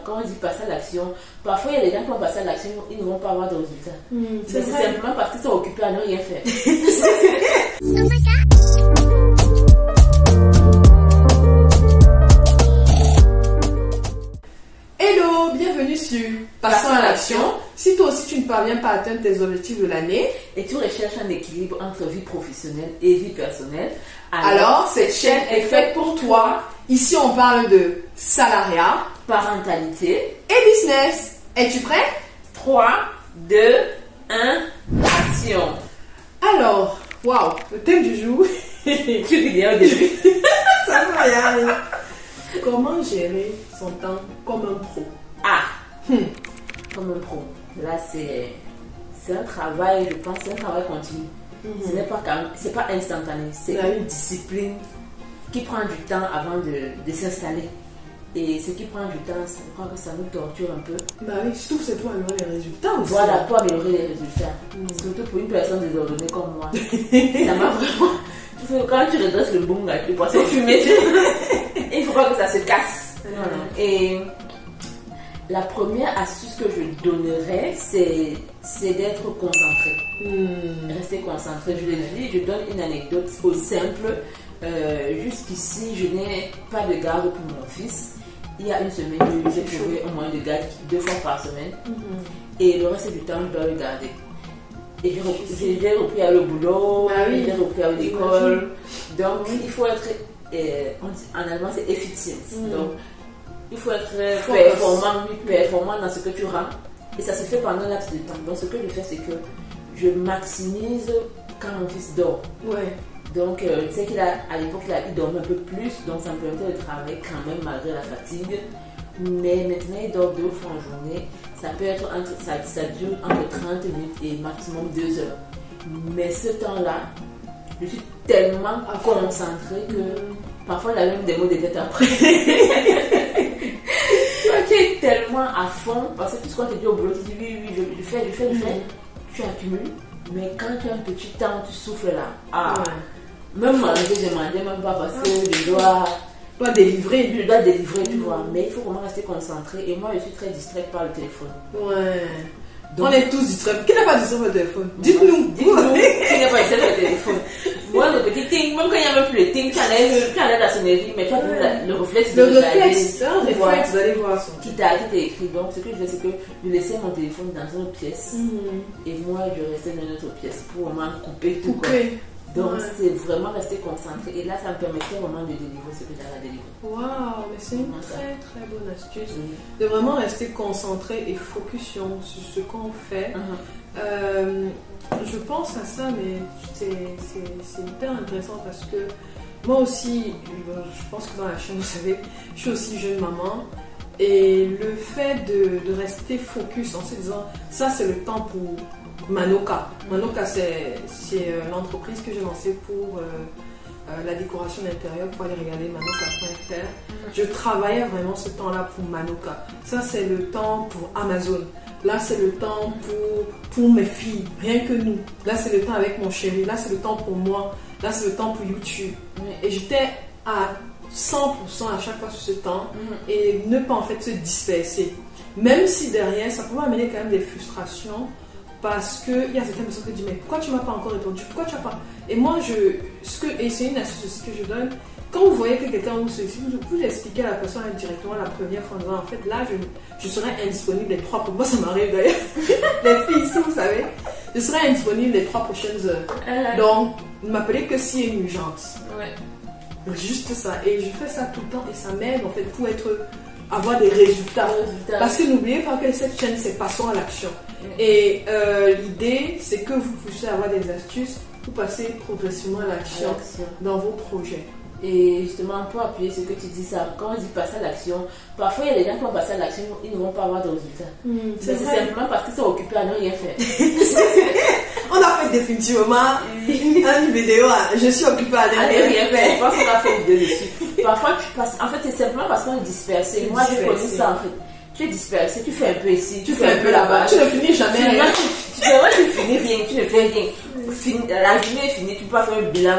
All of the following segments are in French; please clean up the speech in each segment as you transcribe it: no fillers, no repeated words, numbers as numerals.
quand on dit passer à l'action, parfois il y a des gens qui vont passer à l'action, ils ne vont pas avoir de résultats. C'est simplement parce qu'ils sont occupés à ne rien faire. Hello, bienvenue sur Passons à l'action. Si toi aussi tu ne parviens pas à atteindre tes objectifs de l'année et tu recherches un équilibre entre vie professionnelle et vie personnelle, alors cette chaîne est faite pour toi. Ici on parle de salariat, parentalité et business. Es-tu prêt? 3, 2, 1, action. Alors, waouh, le thème du jour. Tu dis au début. Ça va y aller. Comment gérer son temps comme un pro? Comme un pro. Là, c'est un travail, je pense, c'est un travail continu. C'est pas instantané, c'est une discipline qui prend du temps avant de s'installer. Et ce qui prend du temps, je crois que ça nous torture un peu. Bah oui, surtout que c'est pour améliorer les résultats aussi. Voilà, pour améliorer les résultats. Surtout pour une personne désordonnée comme moi. Ça m'a vraiment... Quand tu redresses le bon avec le poisson fumé, il faut pas que ça se casse. Voilà. Et la première astuce que je donnerais, c'est d'être concentré. Rester concentré. Je le dis, je donne une anecdote au simple. Jusqu'ici, je n'ai pas de garde pour mon fils. Il y a une semaine, j'ai trouvé un moyen de garde 2 fois par semaine. Et le reste du temps, je dois le garder. Et j'ai repris à le boulot, j'ai repris à l'école. Donc, il faut être, en allemand, c'est efficient. Donc, il faut être performant dans ce que tu rends. Et ça se fait pendant un laps de temps. Donc, ce que je fais, c'est que je maximise quand mon fils dort. Donc, tu sais qu'à l'époque, il dormait un peu plus, donc ça me permettait de travailler quand même malgré la fatigue. Mais maintenant, il dort 2 fois en journée. Ça peut être ça dure entre 30 minutes et maximum 2 heures. Mais ce temps-là, je suis tellement concentrée que parfois, il a même des mots de tête après. Tu es tellement à fond, parce que quand tu es au boulot, tu dis oui, je fais. Tu accumules. Mais quand tu as un petit temps, tu souffles là. Même manger, je mangeais même pas parce que je dois délivrer, tu vois. Mais il faut vraiment rester concentré. Et moi, je suis très distraite par le téléphone. Donc, on est tous distraits. Qui n'a pas distrait par le téléphone? Dites-nous. Qui n'a pas distrait par le téléphone? Moi, le petit ting, même quand il n'y a même plus le ting, tu enlèves la sonnerie, mais tu as le réflexe d'aller voir ça. Qui t'a écrit. Donc, ce que je fais, c'est que je laissais mon téléphone dans une autre pièce. Et moi, je restais dans une autre pièce pour vraiment couper tout. Donc, c'est vraiment rester concentré. Et là, ça me permettait vraiment de délivrer ce que j'avais à délivrer. Waouh, mais c'est une très très bonne astuce. De vraiment rester concentré et focus sur ce qu'on fait. Je pense à ça, mais c'est hyper intéressant parce que moi aussi, je pense que dans la chaîne, vous savez, je suis aussi jeune maman. Et le fait de rester focus en se disant, ça c'est le temps pour Manoka. Manoka, c'est l'entreprise que j'ai lancée pour la décoration d'intérieur. Pour aller regarder manoka.fr. Je travaillais vraiment ce temps-là pour Manoka. Ça, c'est le temps pour Amazon. Là, c'est le temps pour mes filles, rien que nous. Là, c'est le temps avec mon chéri. Là, c'est le temps pour moi. Là, c'est le temps pour YouTube. Et j'étais à 100% à chaque fois sur ce temps et ne pas en fait se disperser. Même si derrière, ça peut amener quand même des frustrations. Parce qu'il y a certaines personnes qui disent, mais pourquoi tu ne m'as pas encore répondu? Pourquoi tu n'as pas? Et moi, et c'est une astuce que je donne, quand vous voyez que quelqu'un vous sollicite, vous expliquez à la personne directement la première fois en disant, en fait, là, je serai indisponible les 3 prochaines heures. Moi, ça m'arrive d'ailleurs. Les filles ici, vous savez, je serai indisponible les 3 prochaines heures. Donc, ne m'appelez que s'il y a une urgence. Juste ça. Et je fais ça tout le temps et ça m'aide, en fait, pour avoir des résultats. Parce que n'oubliez pas que cette chaîne, c'est Passons à l'action. Et l'idée, c'est que vous puissiez avoir des astuces pour passer progressivement à l'action dans vos projets. Et justement, pour appuyer ce que tu dis, ça, quand on dit passer à l'action, parfois il y a des gens qui vont passer à l'action, ils ne vont pas avoir de résultats. C'est simplement parce qu'ils sont occupés à ne rien faire. On a fait définitivement une vidéo, je suis occupée à ne rien faire. Je pense qu'on a fait une vidéo dessus. Parfois, en fait, c'est simplement parce qu'on est dispersé. Moi, j'ai connu ça en fait. Tu es dispersé, tu fais un peu ici, tu fais un peu là-bas. Tu ne finis jamais. Tu finis rien, tu ne fais rien. La journée est finie, tu peux pas faire un bilan.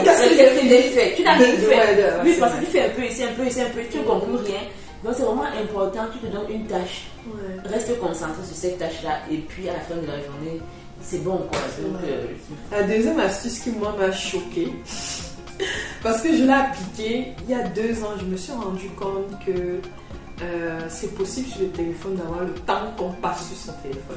Qu'est-ce que j'ai fait? Tu n'as rien fait. Oui, parce que tu fais un peu ici, un peu ici, un peu, tu ne conclus rien. Donc c'est vraiment important, tu te donnes une tâche, reste concentré sur cette tâche-là, et puis à la fin de la journée, c'est bon quoi. Donc, la deuxième astuce qui moi m'a choquée, parce que je l'ai appliquée il y a 2 ans, je me suis rendu compte que c'est possible sur le téléphone d'avoir le temps qu'on passe sur son téléphone.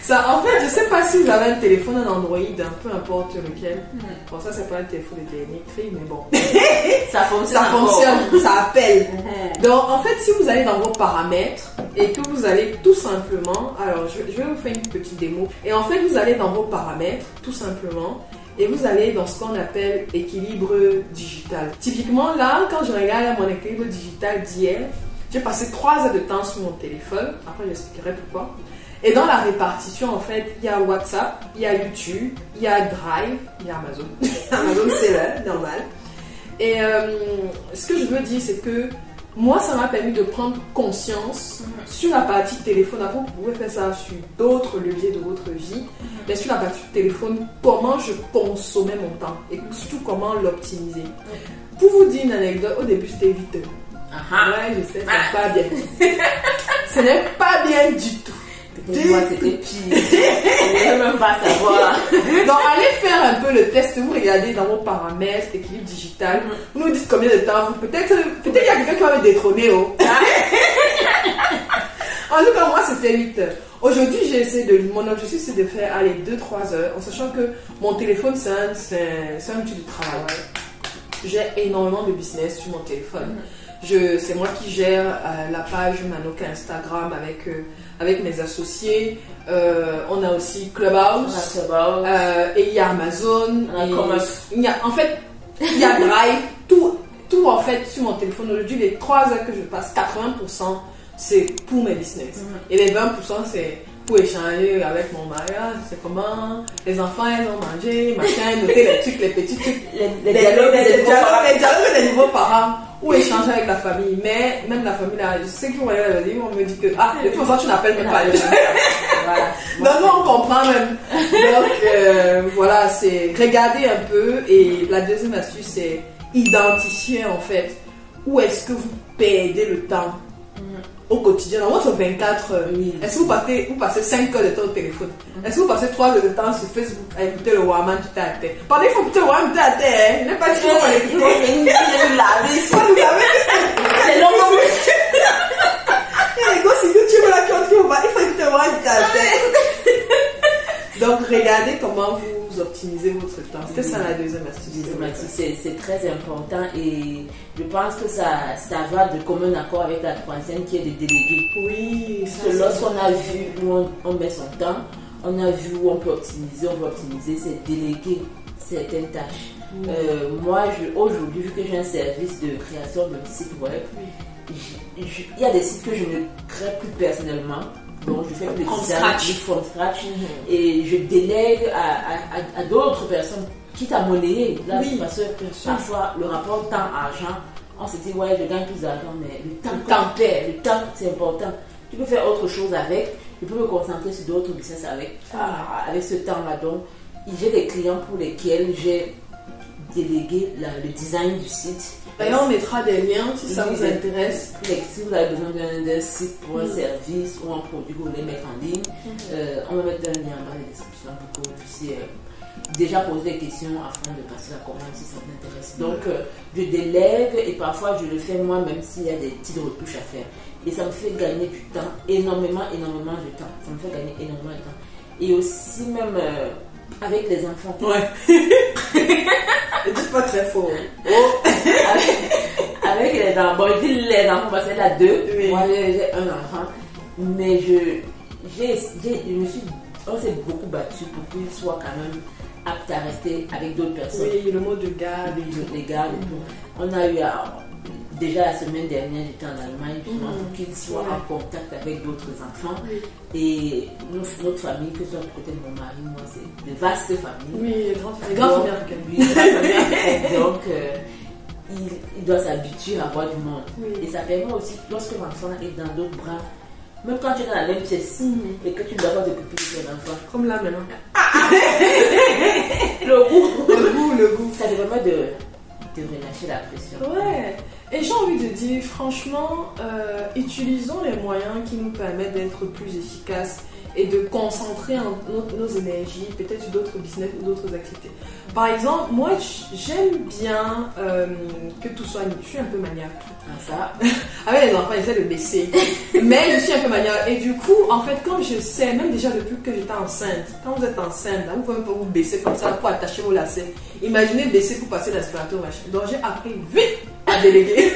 Ça, en fait, je sais pas si vous avez un téléphone, un Android, peu importe lequel. Bon, ça, c'est pas un téléphone de télémétrie, mais bon. ça fonctionne, ça appelle. Donc, en fait, si vous allez dans vos paramètres et que vous allez tout simplement, alors je vais vous faire une petite démo. Et en fait, vous allez dans vos paramètres, tout simplement, et vous allez dans ce qu'on appelle équilibre digital. Typiquement, là, quand je regarde mon équilibre digital d'hier, j'ai passé 3 heures de temps sur mon téléphone. Après, j'expliquerai pourquoi. Et dans la répartition, en fait, il y a WhatsApp, il y a YouTube, il y a Drive, il y a Amazon. Amazon, c'est là, normal. Et ce que je veux dire, c'est que moi, ça m'a permis de prendre conscience sur la partie téléphone. Après, vous pouvez faire ça sur d'autres leviers de votre vie. Mais sur la partie téléphone, comment je consommais mon temps et surtout comment l'optimiser. Pour vous dire une anecdote, au début, c'était 8 heures. Ouais, je sais, c'est pas bien. Ce n'est pas bien du tout. Moi, c'était pire. Je ne même pas savoir. Donc, allez faire un peu le test. Vous regardez dans vos paramètres, équilibre digital. Vous nous dites combien de temps. Peut-être il y a quelqu'un qui va me détrôner. Oh. En tout cas, moi, c'était 8 heures. Aujourd'hui, mon objectif, c'est de faire 2-3 heures. En sachant que mon téléphone, c'est un outil de travail. J'ai énormément de business sur mon téléphone. C'est moi qui gère la page Manoka Instagram avec mes associés. On a aussi Clubhouse. Et il y a Amazon. Il y a Drive. Tout en fait sur mon téléphone. Aujourd'hui, les 3 heures que je passe, 80%, c'est pour mes business. Et les 20%, c'est pour échanger avec mon mari. C'est comment les enfants, ils ont mangé, machin, noter les trucs, les petits trucs. Les dialogues des nouveaux parents. Ou échanger avec la famille, mais même la famille là, je sais que vous voyez la vidéo, on me dit que de toute façon tu n'appelles même pas les gens. Donc nous on comprend même. Donc voilà, c'est regarder un peu. Et la deuxième astuce, c'est identifier en fait où est-ce que vous perdez le temps au quotidien, dans votre 24 heures. Est-ce que vous passez 5 heures de temps au téléphone? Est-ce que vous passez 3 heures de temps sur Facebook à écouter le Waman tout à terre? Pendant il faut écouter le Waman tout à terre, il n'est pas dit qu'on va l'écouter. Il faut nous laver. C'est long. Les gars, c'est YouTube là qui il faut écouter le Waman tout à terre. Donc regardez comment vous optimisez votre temps. C'était ça la deuxième astuce. C'est très important et je pense que ça va de commun accord avec la troisième qui est de déléguer. Oui. Parce que lorsqu'on a vu où on met son temps, on a vu où on peut optimiser, c'est déléguer certaines tâches. Moi, aujourd'hui, vu que j'ai un service de création de sites web, il y a des sites que je ne crée plus personnellement. Donc je fais le design from scratch et je délègue à d'autres personnes, quitte à monnayer. Là, parce que parfois le rapport temps-argent, on se dit ouais, je gagne plus d'argent, mais le temps c'est important. Tu peux faire autre chose avec, je peux me concentrer sur d'autres business avec ce temps-là. Donc j'ai des clients pour lesquels j'ai délégué le design du site. D'ailleurs, on mettra des liens si ça vous intéresse. Si vous avez besoin d'un site pour un service ou un produit que vous voulez mettre en ligne, on va mettre un lien dans la description pour que vous puissiez déjà poser des questions afin de passer la commande si ça vous intéresse. Donc, je délègue et parfois je le fais moi-même s'il y a des petites retouches à faire. Et ça me fait gagner du temps, énormément de temps. Ça me fait gagner énormément de temps. Et aussi même avec les enfants. Ouais. Ne dites pas très fort. Avec les enfants. Bon, je dis les enfants parce qu'elle a 2. Oui. Moi, j'ai un enfant. Mais on s'est beaucoup battu pour qu'il soit quand même apte à rester avec d'autres personnes. Oui, le mot de garde. Les gardes et tout. On a eu déjà la semaine dernière, j'étais en Allemagne justement pour qu'il soit en contact avec d'autres enfants. Oui. Et notre famille, que ce soit du côté de mon mari, moi, c'est de vastes familles. Oui, les grandes familles. Donc, il doit s'habituer à voir du monde. Oui. Et ça permet aussi, lorsque l'enfant est dans d'autres bras, même quand tu es dans la même pièce et que tu ne dois pas t'occuper de ton enfant. Comme là maintenant. Le goût. Le goût. Ça te permet de relâcher la pression. Ouais. Et j'ai envie de dire, franchement, utilisons les moyens qui nous permettent d'être plus efficaces et de concentrer nos énergies peut-être sur d'autres business ou d'autres activités. Par exemple, moi, j'aime bien que tout soit... Je suis un peu maniaque. Ça. Avec les enfants, j'essaie de baisser. Mais je suis un peu maniaque. Et du coup, en fait, quand je sais, même déjà depuis que j'étais enceinte, quand vous êtes enceinte, là, vous pouvez pas vous baisser comme ça pour attacher vos lacets. Imaginez baisser pour passer l'aspirateur, machin. Donc, j'ai appris vite à déléguer.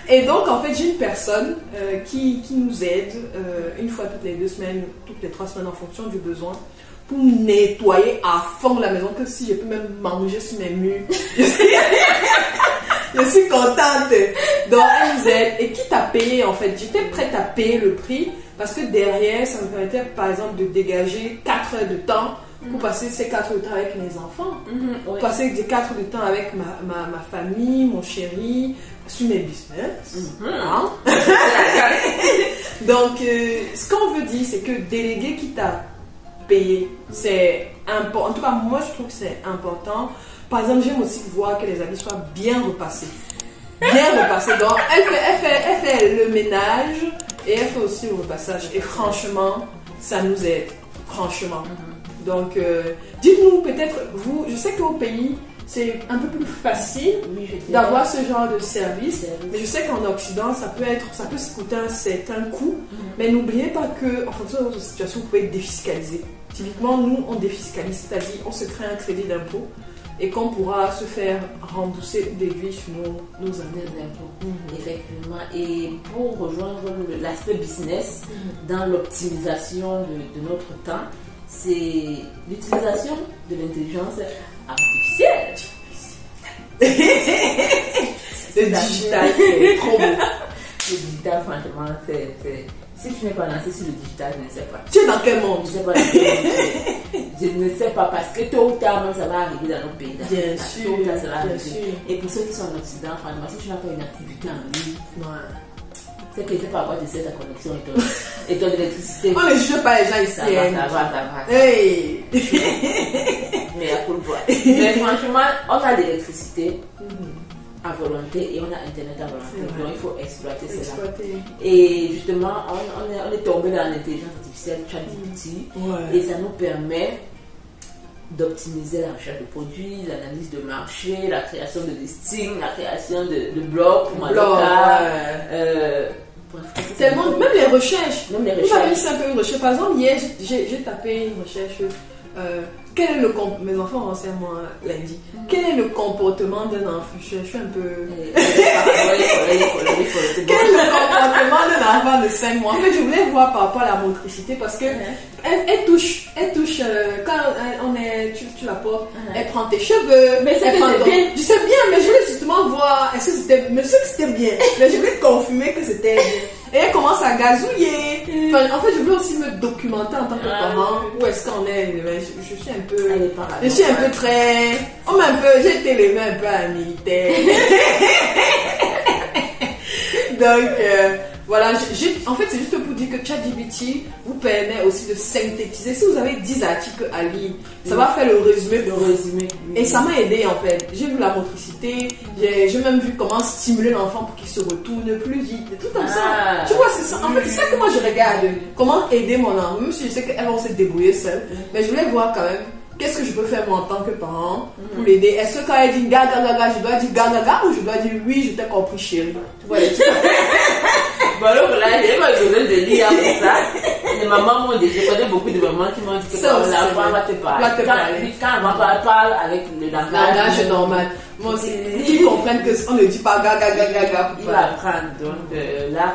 Et donc, en fait, j'ai une personne qui nous aide une fois toutes les 2 semaines, toutes les 3 semaines en fonction du besoin, pour nettoyer à fond la maison, que si je peux même manger sur mes murs. Je suis contente. Donc, elle nous aide. Et quitte à payer, en fait, j'étais prête à payer le prix parce que derrière, ça me permettait, par exemple, de dégager 4 heures de temps pour passer ces 4 heures de temps avec mes enfants. Pour passer des 4 heures de temps avec ma famille, mon chéri, sur mes business. Hein? Donc, ce qu'on veut dire, c'est que déléguer quitte à payer, c'est important. En tout cas, moi, je trouve que c'est important. Par exemple, j'aime aussi voir que les habits soient bien repassés. Bien repassés. Donc, elle fait le ménage et elle fait aussi le repassage. Et franchement, ça nous aide. Franchement. Donc, dites-nous peut-être, vous, je sais qu'au pays, c'est un peu plus facile d'avoir ce genre de service. Mais je sais qu'en Occident, ça peut se coûter un certain coût. Mais n'oubliez pas qu'en fonction de votre situation, vous pouvez défiscaliser. Typiquement, nous, on défiscalise, c'est-à-dire on se crée un crédit d'impôt et qu'on pourra se faire rembourser des déduits sur nos impôts. Effectivement. Et pour rejoindre l'aspect business dans l'optimisation de notre temps, c'est l'utilisation de l'intelligence artificielle. Le digital, c'est trop beau. Le digital, franchement, c'est... Si tu n'es pas lancé sur le digital, je ne sais pas. Tu es dans quel monde? Je ne sais pas dans quel monde. Je ne sais pas parce que tôt ou tard, ça va arriver dans nos pays. Bien sûr. Tôt ou tard, ça va arriver. Et pour ceux qui sont en Occident, franchement, si tu n'as pas une activité en ligne, c'est que je ne sais pas à quoi tu sais ta connexion et ton électricité. On ne juge pas les gens ici. Ça va. Hey. Mais à coup de Mais franchement, on a l'électricité à volonté et on a Internet à volonté. Donc il faut exploiter cela. Et justement, on est tombé dans l'intelligence artificielle ChatGPT et ça nous permet d'optimiser la recherche de produits, l'analyse de marché, la création de listings, la création de blogs pour tellement, même les recherches. Vous avez fait un peu une recherche. Par exemple, hier, j'ai tapé une recherche. Quel est mes enfants renseignent moi lundi. Quel est le comportement d'un enfant? Je suis un peu. Quel est le comportement d'un enfant de 5 mois? En fait, je voulais voir par rapport à la motricité parce que elle touche quand tu la portes, elle prend tes cheveux. Mais c'est bien. Je sais bien, mais je voulais justement voir est-ce que c'était bien. Mais je voulais confirmer que c'était bien. Et elle commence à gazouiller. Enfin, en fait, je veux aussi me documenter en tant que parent. Où est-ce qu'on est? Je suis un peu. Je suis un peu très. J'ai été élevée un peu à la militaire. Donc, voilà. En fait, c'est juste pour dire que ChatGPT vous permet aussi de synthétiser. Si vous avez 10 articles à lire, ça va faire le résumé. Et ça m'a aidé en fait. J'ai vu la motricité. J'ai même vu comment stimuler l'enfant pour qu'il se retourne plus vite. Des trucs comme ça. Tu vois, c'est ça. En fait, c'est ça que moi je regarde. Comment aider mon enfant. Même si je sais qu'elles vont se débrouiller seules. Mais je voulais voir quand même. Qu'est-ce que je peux faire moi en tant que parent pour l'aider? Est-ce que quand elle dit gaga, je dois dire gaga ou je dois dire oui, je t'ai compris chérie? Tu vois les trucs. Bon, alors là, j'ai pas besoin de lire avec ça. Les mamans m'ont dit, je connais beaucoup de mamans qui m'ont dit que l'enfant va te parler. Quand elle parle avec le langage normal. Moi aussi, qu'ils comprennent qu'on ne dit pas gaga. Il va apprendre. Donc là,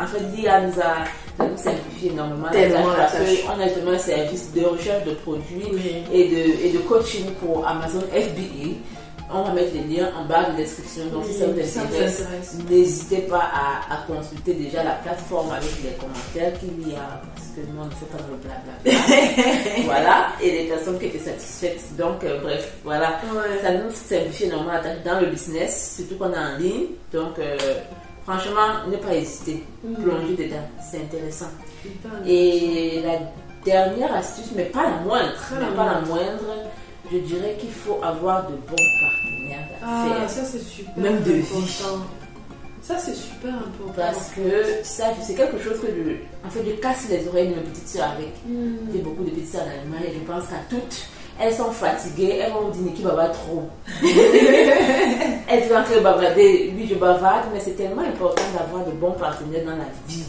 en fait, l'IA nous simplifie énormément la tâche parce qu'on a justement un service de recherche de produits et de coaching pour Amazon FBA. On va mettre les liens en barre de description. Donc, si ça vous intéresse, n'hésitez pas à consulter déjà la plateforme avec les commentaires qu'il y a. Parce que nous, on ne fait pas de blabla. Voilà. Et les personnes qui étaient satisfaites. Donc, bref, voilà. Ça nous simplifie énormément la tâche dans le business, surtout qu'on est en ligne. Donc, franchement, ne pas hésiter. Plonger dedans. C'est intéressant. Et la dernière astuce, mais pas la moindre, je dirais qu'il faut avoir de bons partenaires Ah, ça c'est super même de important. vie. Ça c'est super important. Parce que ça, c'est quelque chose que je casse les oreilles de mes petites soeurs avec. J'ai beaucoup de petites soeurs en Allemagne et je pense qu'à toutes, elles sont fatiguées, elles vont me dire qui bavard trop. Elles sont en train de bavarder, oui je bavarde, mais c'est tellement important d'avoir de bons partenaires dans la vie.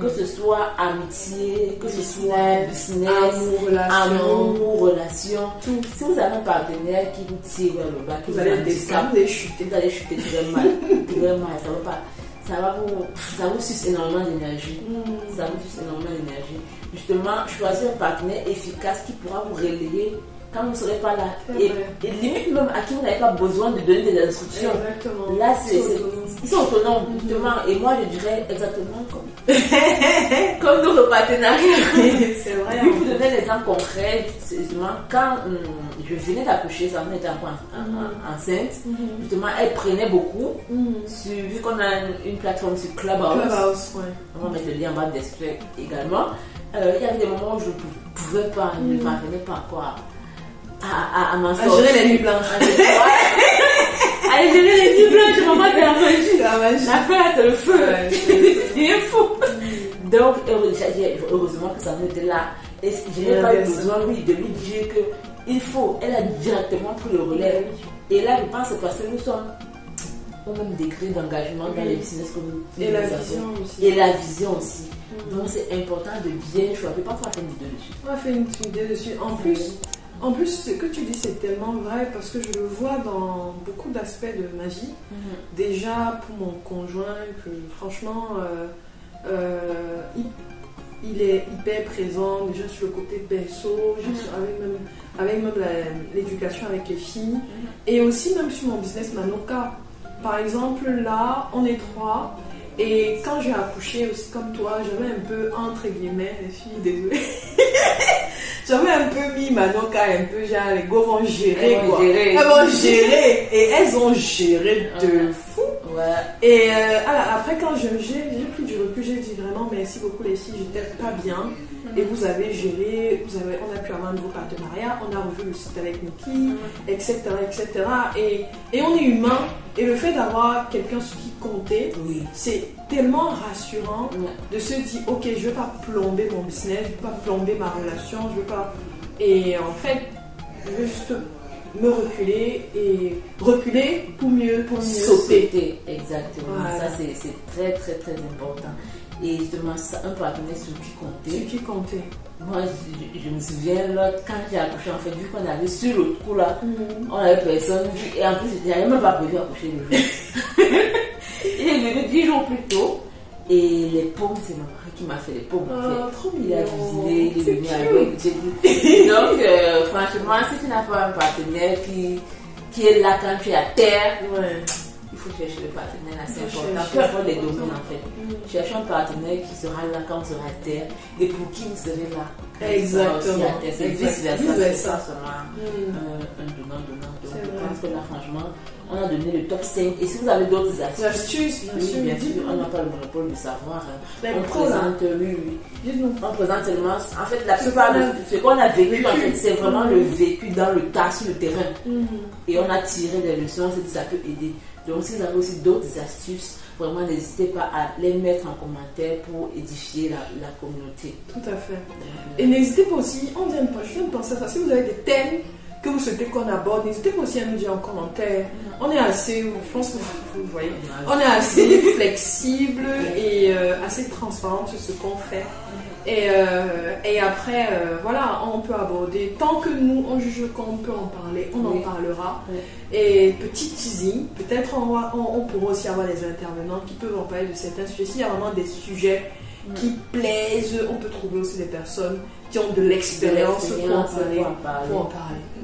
Que ce soit amitié, que ce soit business, amour, relation. Tout. Si vous avez un partenaire qui vous tire vers le bas, qui vous allez chuter très mal. Très mal, ça vous suce énormément d'énergie. Ça vous suce énormément d'énergie. Justement, choisir un partenaire efficace qui pourra vous relayer quand vous ne serez pas là. Et limite même à qui vous n'avez pas besoin de donner des instructions. Exactement. Là, ils sont autonomes, justement. Et moi, je dirais exactement comme dans le partenariat. C'est vrai. Lui, pour donner des exemples concrets, justement, quand je venais d'accoucher, ça était encore enceinte, justement, elle prenait beaucoup. Vu qu'on a une plateforme sur Clubhouse, on va mettre le lien en bas de l'esprit également. Il y avait des moments où je ne pouvais pas, je ne parvenais pas quoi. À m'en sortir. À gérer les nuits blanches. Allez, gérer les nuits blanches, maman, t'es la magie. La fête, le feu. Il est fou. Donc, heureusement que ça n'était là. Et je n'ai pas eu besoin, oui, de lui dire qu'il faut. Elle a directement pris le relais. Et là, je pense que parce que nous sommes au même degré d'engagement dans les business que nous et la vision aussi. Et la vision aussi. Donc, c'est important de bien choisir. Parfois, on va faire une idée dessus. On va faire une idée dessus. En plus, ce que tu dis, c'est tellement vrai parce que je le vois dans beaucoup d'aspects de ma vie. Déjà, pour mon conjoint, que franchement, il est hyper présent, déjà sur le côté perso, avec même l'éducation avec les filles. Et aussi, même sur mon business Manoka. Par exemple, là, on est 3. Et quand j'ai accouché, aussi comme toi, j'avais un peu, entre guillemets, les filles, désolée. J'avais un peu mis Manoka, un peu genre, les go vont gérer, elles vont gérer. Et elles ont géré de fou. Ouais. Et après, quand j'ai pris du recul, j'ai dit vraiment merci beaucoup les filles, j'étais pas bien. Et vous avez géré, on a pu avoir un nouveau partenariat, on a revu le site avec Niki, etc., etc. Et on est humain. Et le fait d'avoir quelqu'un qui comptait, c'est tellement rassurant de se dire, ok, je ne vais pas plomber mon business, je ne vais pas plomber ma relation, je ne vais pas... Et en fait, je vais juste me reculer pour mieux sauter. Exactement. Voilà. Ça, c'est très, très, très important. Et justement, un partenaire sur qui compter. Moi, je me souviens, là, quand j'ai accouché, en fait, vu qu'on avait sur le coup, là, on avait personne. Et en plus, je n'avais même pas prévu accoucher le jour. Il est venu 10 jours plus tôt. Et les pommes, c'est mon mari qui m'a fait les pommes. Trop il a cuisiné, il est venu avec. Donc, franchement, si tu n'as pas un partenaire qui est là quand tu es à terre, il faut chercher le partenaire, là, c'est important. Peu importe les domaines, en fait. Chercher un partenaire qui sera là quand on sera à terre et pour qui vous serez là. Exactement. C'est vice-versa. Un donnant. Donc, je pense que là, franchement, on a donné le top 5. Et si vous avez d'autres astuces, bien sûr, on n'a pas le monopole de savoir. On présente, on présente seulement. En fait, la plupart de ce qu'on a vécu, en fait, c'est vraiment le vécu dans le tas, sur le terrain. Et on a tiré des leçons, on s'est dit ça peut aider. Donc, si vous avez aussi d'autres astuces, vraiment, n'hésitez pas à les mettre en commentaire pour édifier la communauté. Tout à fait. Et n'hésitez pas aussi, je viens de penser à ça, si vous avez des thèmes que vous souhaitez qu'on aborde, n'hésitez pas aussi à nous dire en commentaire. On est assez, je pense que vous voyez, on est assez flexible et assez transparent sur ce qu'on fait. Et après, voilà, on peut aborder. Tant que nous, on juge qu'on peut en parler, on en parlera. Et petit teasing, peut-être on pourra aussi avoir des intervenants qui peuvent en parler de certains sujets. S'il y a vraiment des sujets qui plaisent, on peut trouver aussi des personnes qui ont de l'expérience pour en parler.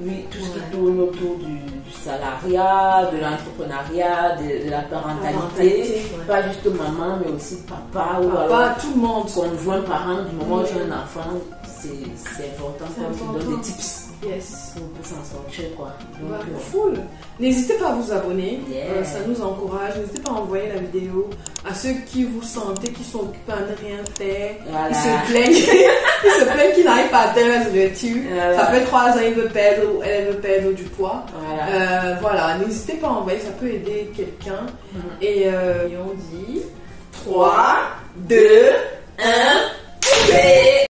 Oui, tout ce qui tourne autour du salariat, de l'entrepreneuriat, de la parentalité. Pas juste maman, mais aussi papa ou alors tout le monde. Conjoint, parent, du moment où j'ai un enfant, c'est important qu'on se donne des tips. Yes. Pour s'en sortir, quoi. Donc, Voilà, full. N'hésitez pas à vous abonner, Yeah. Ça nous encourage. N'hésitez pas à envoyer la vidéo à ceux qui vous sentez qui sont occupés à ne rien faire, Voilà. qui se plaignent qu'ils n'arrivent pas à atteindre la vertu. Voilà. Ça fait 3 ans, il veut perdre ou elle veut perdre du poids. Voilà. Voilà, n'hésitez pas à envoyer, ça peut aider quelqu'un. Mhm. Et on dit 3, 2,